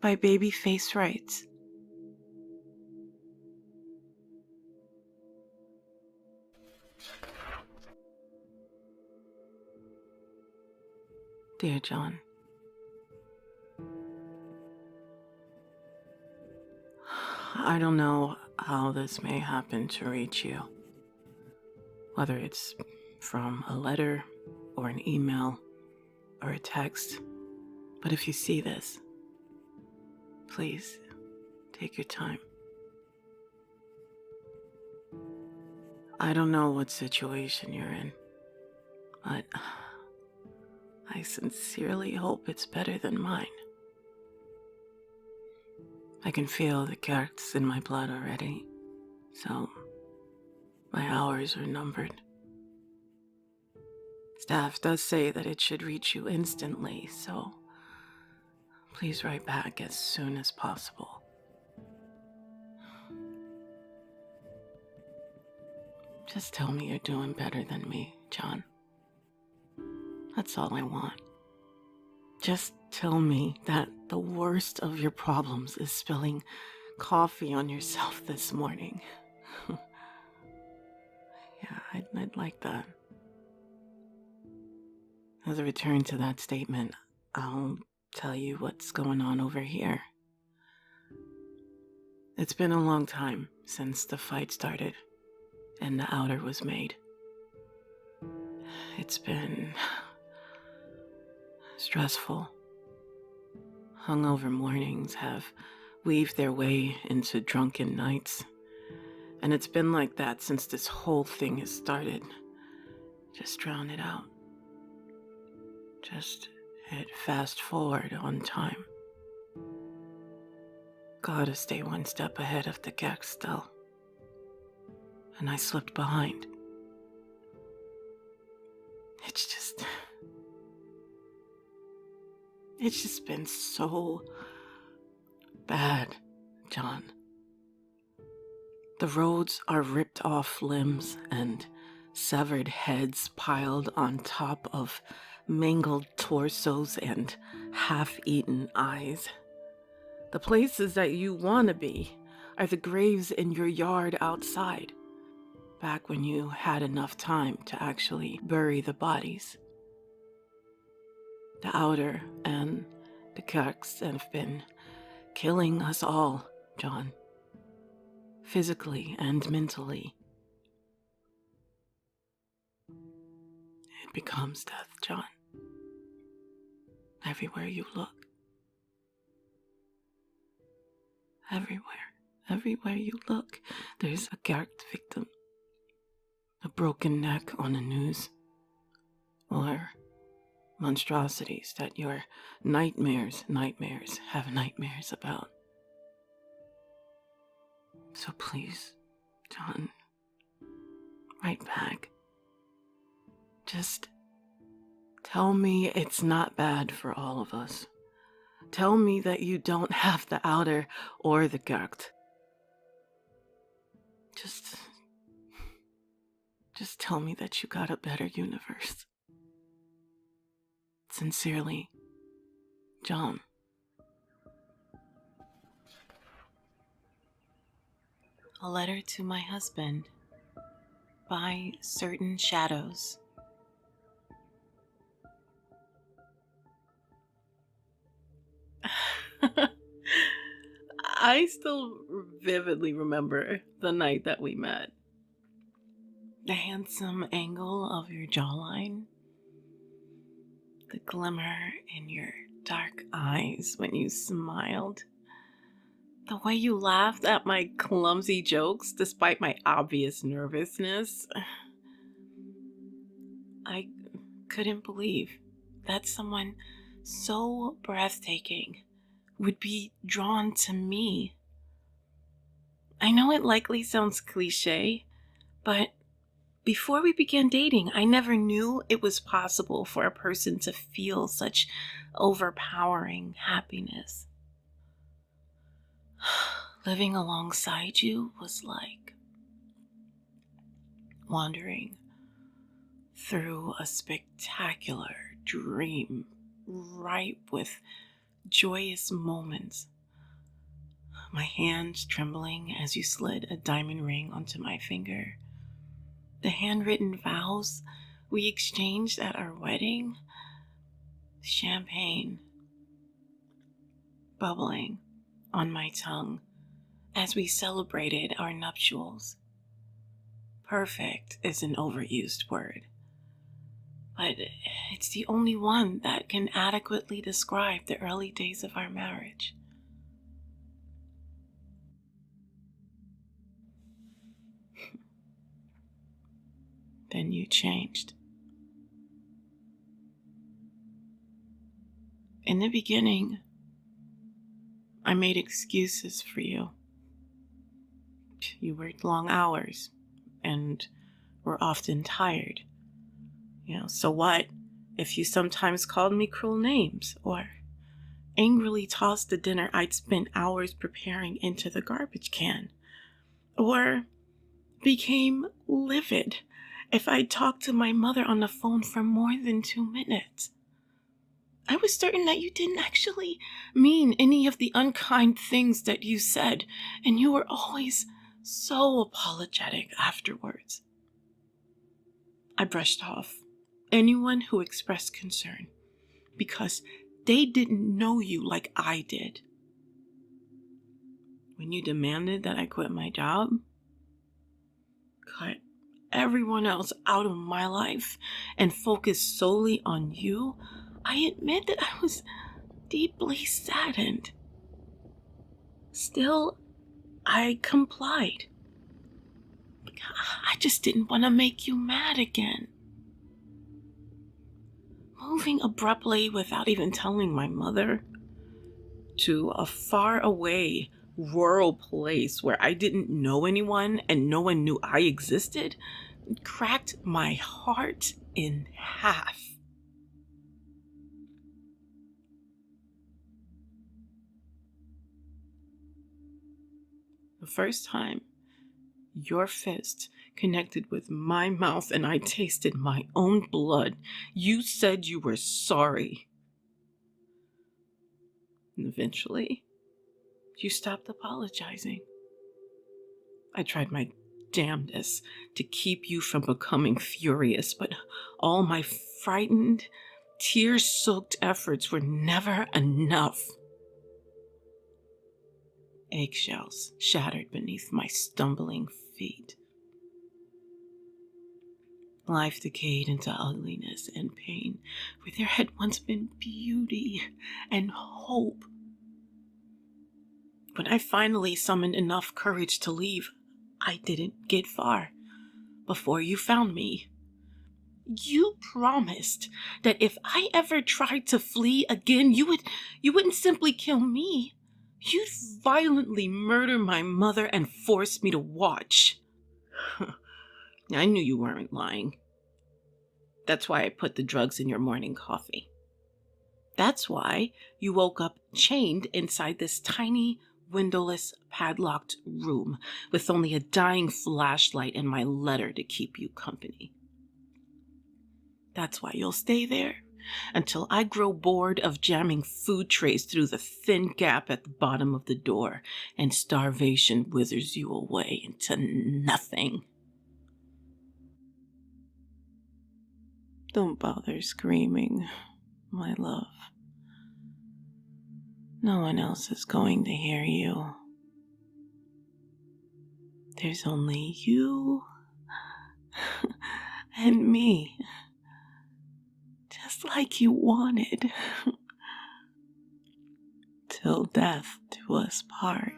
by Babyface Writes. Dear John, I don't know how this may happen to reach you, whether it's from a letter or an email or a text, but if you see this, please take your time. I don't know what situation you're in, but I sincerely hope it's better than mine. I can feel the carrots in my blood already, so my hours are numbered. Staff does say that it should reach you instantly, so please write back as soon as possible. Just tell me you're doing better than me, John. That's all I want. Just tell me that the worst of your problems is spilling coffee on yourself this morning. Yeah, I'd like that. As a return to that statement, I'll tell you what's going on over here. It's been a long time since the fight started and the outer was made. It's been stressful. Hungover mornings have weaved their way into drunken nights, and it's been like that since this whole thing has started. Just drown it out. Just hit fast forward on time. Gotta stay one step ahead of the gag still. And I slipped behind. It's just been so bad, John. The roads are ripped off limbs and severed heads piled on top of mangled torsos and half-eaten eyes. The places that you want to be are the graves in your yard outside, back when you had enough time to actually bury the bodies. The outer and the Kirks have been killing us all, John. Physically and mentally. It becomes death, John. Everywhere you look. Everywhere you look, there's a Kirk victim. A broken neck on the news. Or monstrosities that your nightmares have nightmares about. So please, John, write back. Just tell me it's not bad for all of us. Tell me that you don't have the outer or the Kirk. Just tell me that you got a better universe. Sincerely, John. A letter to my husband by Certain Shadows. I still vividly remember the night that we met. The handsome angle of your jawline. The glimmer in your dark eyes when you smiled. The way you laughed at my clumsy jokes despite my obvious nervousness. I couldn't believe that someone so breathtaking would be drawn to me. I know it likely sounds cliche, but before we began dating, I never knew it was possible for a person to feel such overpowering happiness. Living alongside you was like wandering through a spectacular dream ripe with joyous moments. My hands trembling as you slid a diamond ring onto my finger. The handwritten vows we exchanged at our wedding. Champagne bubbling on my tongue as we celebrated our nuptials. Perfect is an overused word, but it's the only one that can adequately describe the early days of our marriage. Then you changed. In the beginning, I made excuses for you. You worked long hours and were often tired. So what if you sometimes called me cruel names or angrily tossed the dinner I'd spent hours preparing into the garbage can? Or became livid if I talked to my mother on the phone for more than 2 minutes? I was certain that you didn't actually mean any of the unkind things that you said, and you were always so apologetic afterwards. I brushed off anyone who expressed concern because they didn't know you like I did. When you demanded that I quit my job, cut everyone else out of my life, and focus solely on you, I admit that I was deeply saddened. Still, I complied. I just didn't want to make you mad again. Moving abruptly without even telling my mother to a far-away rural place where I didn't know anyone and no one knew I existed cracked my heart in half. The first time your fist connected with my mouth and I tasted my own blood, you said you were sorry. And eventually, you stopped apologizing. I tried my damnedest to keep you from becoming furious, but all my frightened, tear-soaked efforts were never enough. Eggshells shattered beneath my stumbling feet. Life decayed into ugliness and pain where there had once been beauty and hope. When I finally summoned enough courage to leave, I didn't get far before you found me. You promised that if I ever tried to flee again, you wouldn't simply kill me. You'd violently murder my mother and force me to watch. I knew you weren't lying. That's why I put the drugs in your morning coffee. That's why you woke up chained inside this tiny, windowless, padlocked room with only a dying flashlight and my letter to keep you company. That's why you'll stay there until I grow bored of jamming food trays through the thin gap at the bottom of the door and starvation withers you away into nothing. Don't bother screaming, my love. No one else is going to hear you. There's only you and me, just like you wanted. Till death do us part.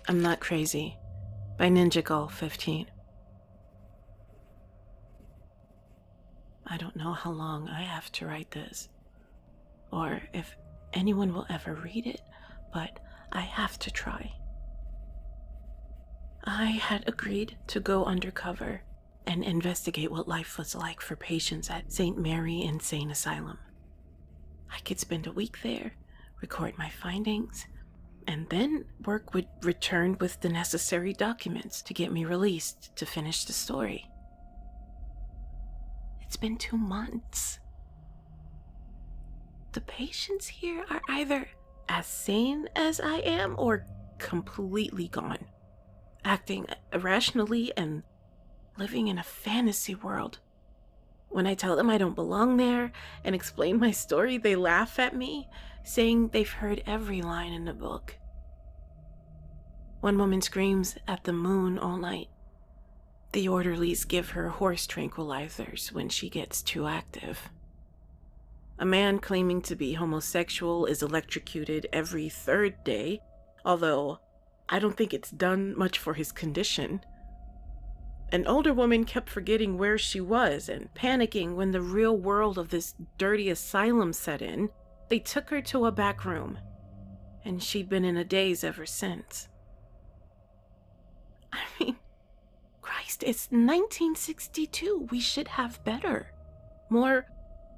I'm Not Crazy by Ninja Gull 15. I don't know how long I have to write this, or if anyone will ever read it, but I have to try. I had agreed to go undercover and investigate what life was like for patients at St. Mary Insane Asylum. I could spend a week there, record my findings, and then work would return with the necessary documents to get me released to finish the story. It's been 2 months. The patients here are either as sane as I am or completely gone, acting irrationally and living in a fantasy world. When I tell them I don't belong there and explain my story, they laugh at me, saying they've heard every line in the book. One woman screams at the moon all night. The orderlies give her horse tranquilizers when she gets too active. A man claiming to be homosexual is electrocuted every 3rd day, although I don't think it's done much for his condition. An older woman kept forgetting where she was and panicking when the real world of this dirty asylum set in. They took her to a back room, and she'd been in a daze ever since. I mean, Christ, it's 1962. We should have better, more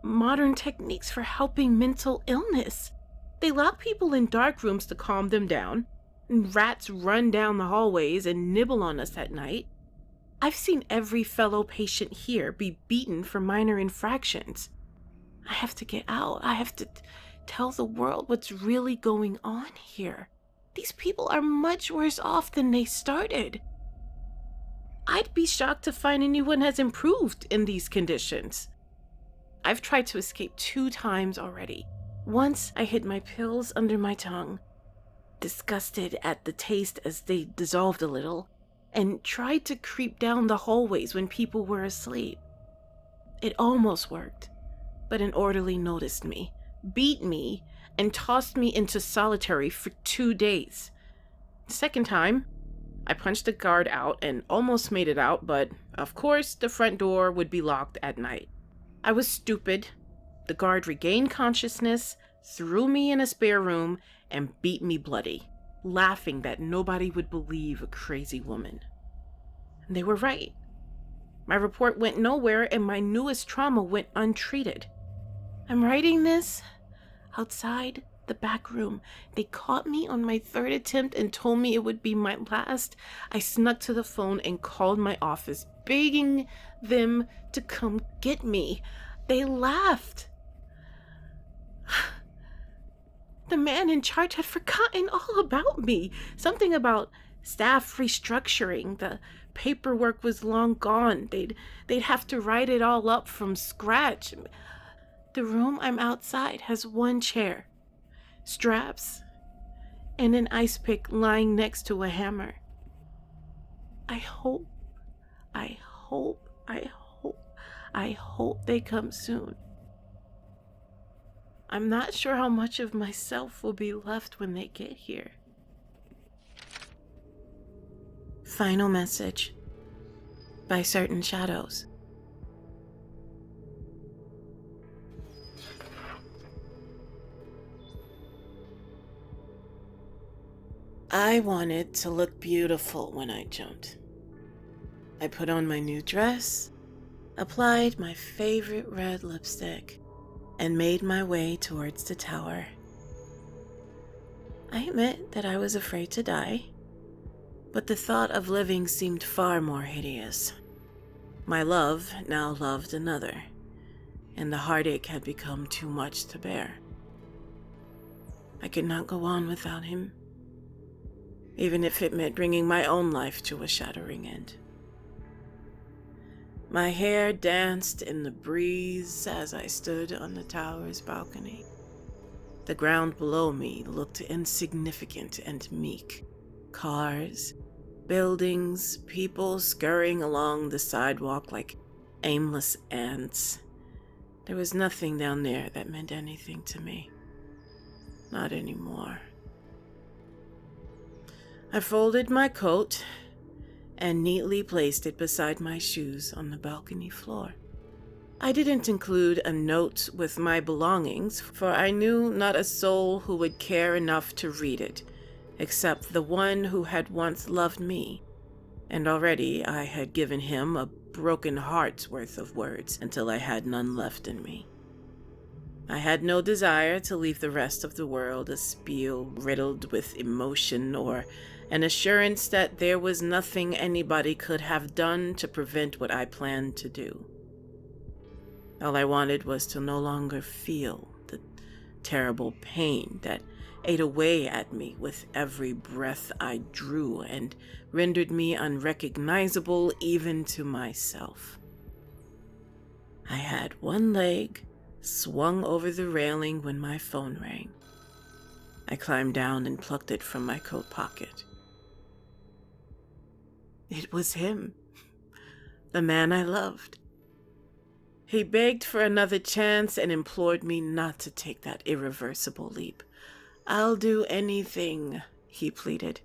modern techniques for helping mental illness. They lock people in dark rooms to calm them down, and rats run down the hallways and nibble on us at night. I've seen every fellow patient here be beaten for minor infractions. I have to get out. I have to tell the world what's really going on here. These people are much worse off than they started. I'd be shocked to find anyone has improved in these conditions. I've tried to escape 2 times already. Once I hid my pills under my tongue, disgusted at the taste as they dissolved a little, and tried to creep down the hallways when people were asleep. It almost worked, but an orderly noticed me, beat me, and tossed me into solitary for 2 days. The second time, I punched a guard out and almost made it out, but of course the front door would be locked at night. I was stupid. The guard regained consciousness, threw me in a spare room, and beat me bloody, laughing that nobody would believe a crazy woman. And they were right. My report went nowhere, and my newest trauma went untreated. I'm writing this outside the back room. They caught me on my 3rd attempt and told me it would be my last. I snuck to the phone and called my office, begging them to come get me. They laughed. The man in charge had forgotten all about me. Something about staff restructuring. The paperwork was long gone. They'd have to write it all up from scratch. The room I'm outside has 1 chair, straps, and an ice pick lying next to a hammer. I hope they come soon. I'm not sure how much of myself will be left when they get here. Final message by Certain Shadows. I wanted to look beautiful when I jumped. I put on my new dress, applied my favorite red lipstick, and made my way towards the tower. I admit that I was afraid to die, but the thought of living seemed far more hideous. My love now loved another, and the heartache had become too much to bear. I could not go on without him, even if it meant bringing my own life to a shattering end. My hair danced in the breeze as I stood on the tower's balcony. The ground below me looked insignificant and meek. Cars, buildings, people scurrying along the sidewalk like aimless ants. There was nothing down there that meant anything to me. Not anymore. I folded my coat and neatly placed it beside my shoes on the balcony floor. I didn't include a note with my belongings, for I knew not a soul who would care enough to read it, except the one who had once loved me, and already I had given him a broken heart's worth of words until I had none left in me. I had no desire to leave the rest of the world a spiel riddled with emotion or an assurance that there was nothing anybody could have done to prevent what I planned to do. All I wanted was to no longer feel the terrible pain that ate away at me with every breath I drew and rendered me unrecognizable even to myself. I had one leg swung over the railing when my phone rang. I climbed down and plucked it from my coat pocket. It was him, the man I loved. He begged for another chance and implored me not to take that irreversible leap. "I'll do anything," he pleaded,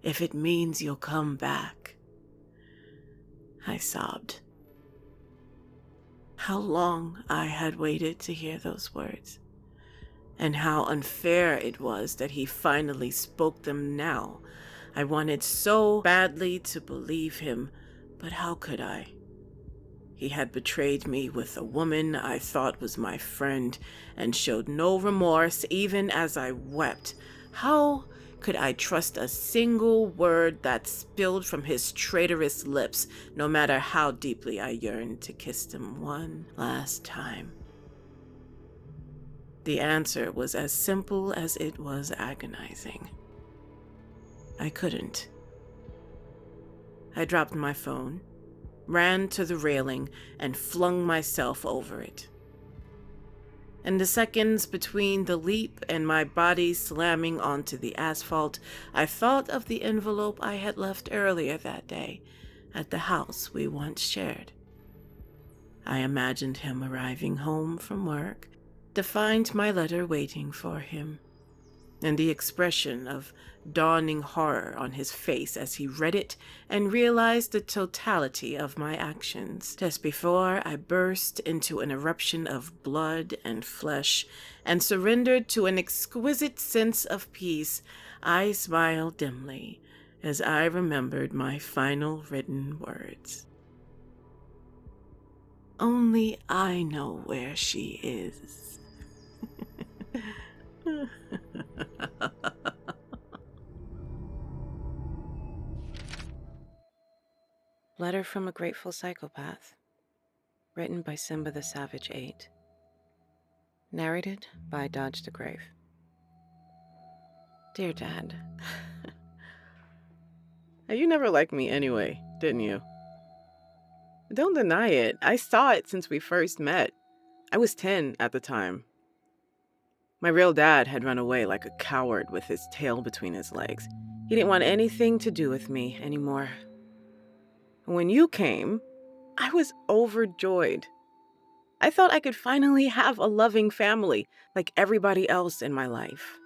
"if it means you'll come back." I sobbed. How long I had waited to hear those words, and how unfair it was that he finally spoke them now. I wanted so badly to believe him, but how could I? He had betrayed me with a woman I thought was my friend and showed no remorse even as I wept. How could I trust a single word that spilled from his traitorous lips, no matter how deeply I yearned to kiss them one last time? The answer was as simple as it was agonizing. I couldn't. I dropped my phone, ran to the railing, and flung myself over it. In the seconds between the leap and my body slamming onto the asphalt, I thought of the envelope I had left earlier that day at the house we once shared. I imagined him arriving home from work to find my letter waiting for him, and the expression of dawning horror on his face as he read it and realized the totality of my actions. Just before I burst into an eruption of blood and flesh and surrendered to an exquisite sense of peace, I smiled dimly as I remembered my final written words. "Only I know where she is." Letter from a Grateful Psychopath. Written by Simba the Savage 8. Narrated by Dodge the Grave. Dear Dad, you never liked me anyway, didn't you? Don't deny it. I saw it since we first met. I was 10 at the time. My real dad had run away like a coward with his tail between his legs. He didn't want anything to do with me anymore. When you came, I was overjoyed. I thought I could finally have a loving family like everybody else in my life.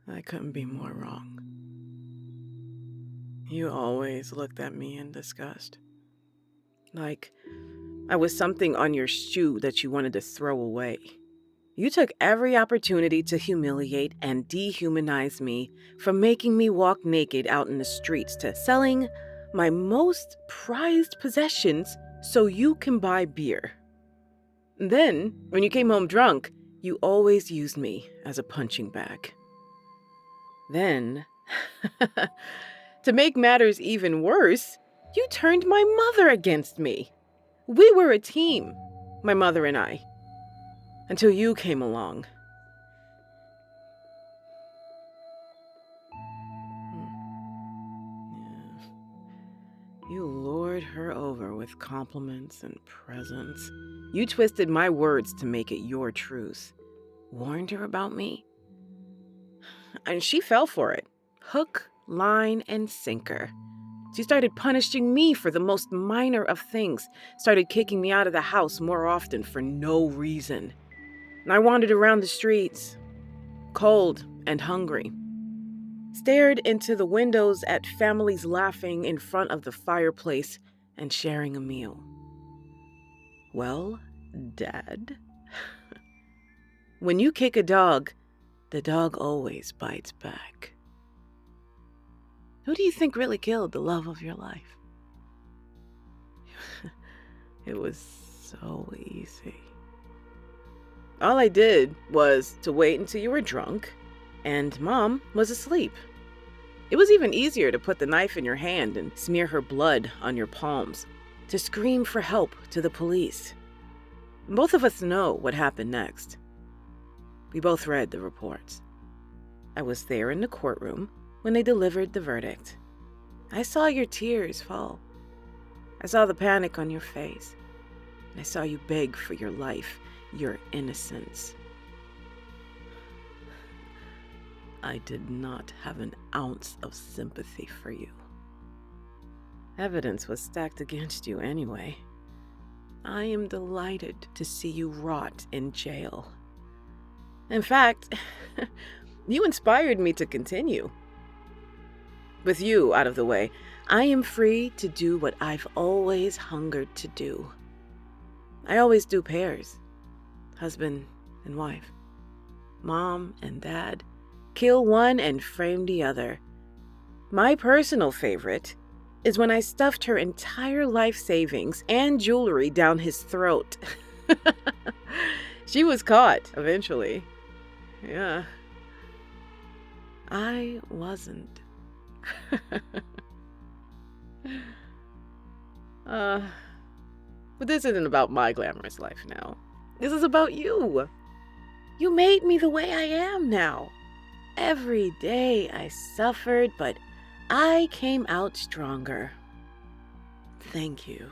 I couldn't be more wrong. You always looked at me in disgust. Like I was something on your shoe that you wanted to throw away. You took every opportunity to humiliate and dehumanize me, from making me walk naked out in the streets to selling my most prized possessions so you can buy beer. Then, when you came home drunk, you always used me as a punching bag. Then, to make matters even worse, you turned my mother against me. We were a team, my mother and I, until you came along. You lured her over with compliments and presents. You twisted my words to make it your truth. Warned her about me. And she fell for it. Hook, line, and sinker. She started punishing me for the most minor of things. Started kicking me out of the house more often for no reason. And I wandered around the streets, cold and hungry. Stared into the windows at families laughing in front of the fireplace and sharing a meal. Well, Dad, when you kick a dog, the dog always bites back. Who do you think really killed the love of your life? It was so easy. All I did was to wait until you were drunk and Mom was asleep. It was even easier to put the knife in your hand and smear her blood on your palms, to scream for help to the police. Both of us know what happened next. We both read the reports. I was there in the courtroom when they delivered the verdict. I saw your tears fall. I saw the panic on your face. I saw you beg for your life, your innocence. I did not have an ounce of sympathy for you. Evidence was stacked against you anyway. I am delighted to see you rot in jail. In fact, you inspired me to continue. With you out of the way, I am free to do what I've always hungered to do. I always do pairs, husband and wife, mom and dad. Kill one and frame the other. My personal favorite is when I stuffed her entire life savings and jewelry down his throat. She was caught eventually. Yeah. I wasn't. But this isn't about my glamorous life now. This is about you. You made me the way I am now. Every day I suffered, but I came out stronger. Thank you.